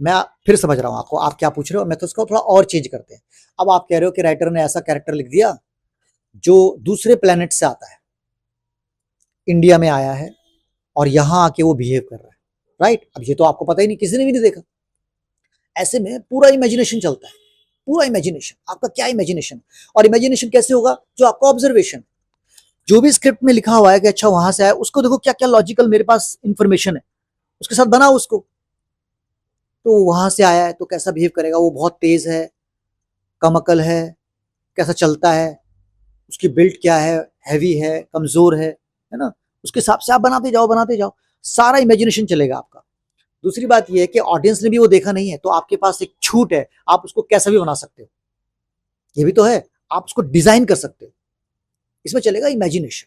मैं फिर समझ रहा हूँ आपको, आप क्या पूछ रहे हो, मैं तो उसको थोड़ा और चेंज करते हैं। अब आप कह रहे हो कि राइटर ने ऐसा कैरेक्टर लिख दिया जो दूसरे प्लेनेट से आता है, इंडिया में आया है और यहां आके वो बिहेव कर रहा है, राइट? अब ये तो आपको पता ही नहीं, किसी ने भी नहीं देखा। ऐसे में पूरा इमेजिनेशन चलता है, पूरा इमेजिनेशन, आपका क्या इमेजिनेशन। और इमेजिनेशन कैसे होगा? जो आपका ऑब्जर्वेशन, जो भी स्क्रिप्ट में लिखा हुआ है कि अच्छा वहां से आया, उसको देखो क्या क्या लॉजिकल मेरे पास इंफॉर्मेशन है, उसके साथ बनाओ उसको। तो वहां से आया है तो कैसा बिहेव करेगा, वो बहुत तेज है, कम अकल है, कैसा चलता है, उसकी बिल्ड क्या है, हैवी है, कमजोर है ना? उसके हिसाब से आप बनाते जाओ बनाते जाओ, सारा इमेजिनेशन चलेगा आपका। दूसरी बात यह है कि ऑडियंस ने भी वो देखा नहीं है, तो आपके पास एक छूट है, आप उसको कैसा भी बना सकते हो। ये भी तो है, आप उसको डिजाइन कर सकते हो। इसमें चलेगा इमेजिनेशन।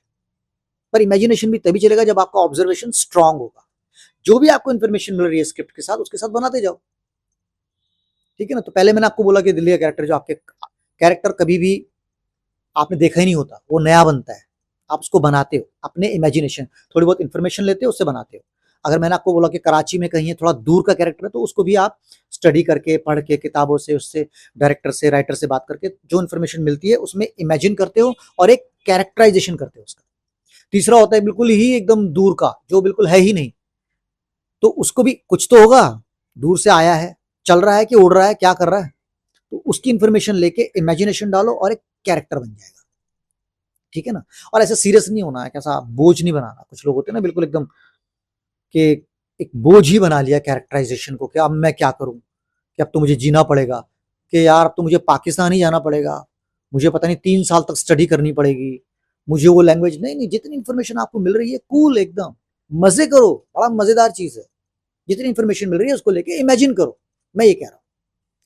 पर इमेजिनेशन भी तभी चलेगा जब आपका ऑब्जर्वेशन स्ट्रांग होगा। जो भी आपको इन्फॉर्मेशन मिल रही है स्क्रिप्ट के साथ, उसके साथ बनाते जाओ। ठीक है ना? तो पहले मैंने आपको बोला कि दिल्ली का कैरेक्टर, जो आपके कैरेक्टर कभी भी आपने देखा ही नहीं होता, वो नया बनता है। आप उसको बनाते हो अपने इमेजिनेशन, थोड़ी बहुत इंफॉर्मेशन लेते हो, उससे बनाते हो। अगर मैंने आपको बोला कि कराची में कहीं है, थोड़ा दूर का कैरेक्टर है, तो उसको भी आप स्टडी करके, पढ़ के, किताबों से, उससे, डायरेक्टर से, राइटर से बात करके जो इन्फॉर्मेशन मिलती है उसमें इमेजिन करते हो और एक कैरेक्टराइजेशन करते हो उसका। तीसरा होता है बिल्कुल ही एकदम दूर का, जो बिल्कुल है ही नहीं, तो उसको भी कुछ तो होगा, दूर से आया है, चल रहा है कि उड़ रहा है, क्या कर रहा है, तो उसकी इंफॉर्मेशन लेके इमेजिनेशन डालो और एक कैरेक्टर बन जाएगा। ठीक है ना? और ऐसा सीरियस नहीं होना है, कैसा बोझ नहीं बनाना। कुछ लोग होते हैं ना बिल्कुल एकदम कि एक बोझ ही बना लिया कैरेक्टराइजेशन को, कि अब मैं क्या करूं, कि अब तो मुझे जीना पड़ेगा, कि यार अब तो मुझे पाकिस्तान ही जाना पड़ेगा, मुझे पता नहीं 3 साल तक स्टडी करनी पड़ेगी, मुझे वो लैंग्वेज। नहीं नहीं, जितनी इंफॉर्मेशन आपको मिल रही है कूल एकदम, मजे करो, बड़ा मजेदार चीज है। जितनी इंफॉर्मेशन मिल रही है उसको लेके इमेजिन करो। मैं ये कह रहा हूँ,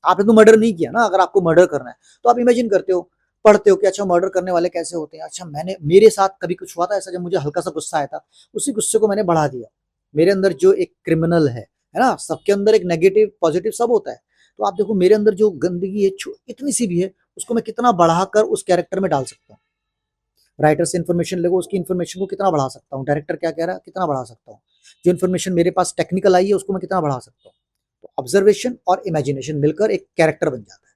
आपने तो मर्डर नहीं किया ना, अगर आपको मर्डर करना है तो आप इमेजिन करते हो, पढ़ते हो कि अच्छा मर्डर करने वाले कैसे होते हैं, अच्छा मैंने, मेरे साथ कभी कुछ हुआ था ऐसा, जब मुझे हल्का सा गुस्सा आया था, उसी गुस्से को मैंने बढ़ा दिया। मेरे अंदर जो एक क्रिमिनल है ना, सबके अंदर एक नेगेटिव पॉजिटिव सब होता है, तो आप देखो मेरे अंदर जो गंदगी है, इतनी सी भी है, उसको मैं कितना बढ़ाकर उस कैरेक्टर में डाल सकता हूँ। राइटर से इन्फॉर्मेशन लेगो, उसकी इन्फॉर्मेशन को कितना बढ़ा सकता हूँ, डायरेक्टर क्या कह रहा है कितना बढ़ा सकता हूँ, जो इन्फॉर्मेशन मेरे पास टेक्निकल आई है उसको मैं कितना बढ़ा सकता हूँ। तो ऑब्जर्वेशन और इमेजिनेशन मिलकर एक कैरेक्टर बन जाता है।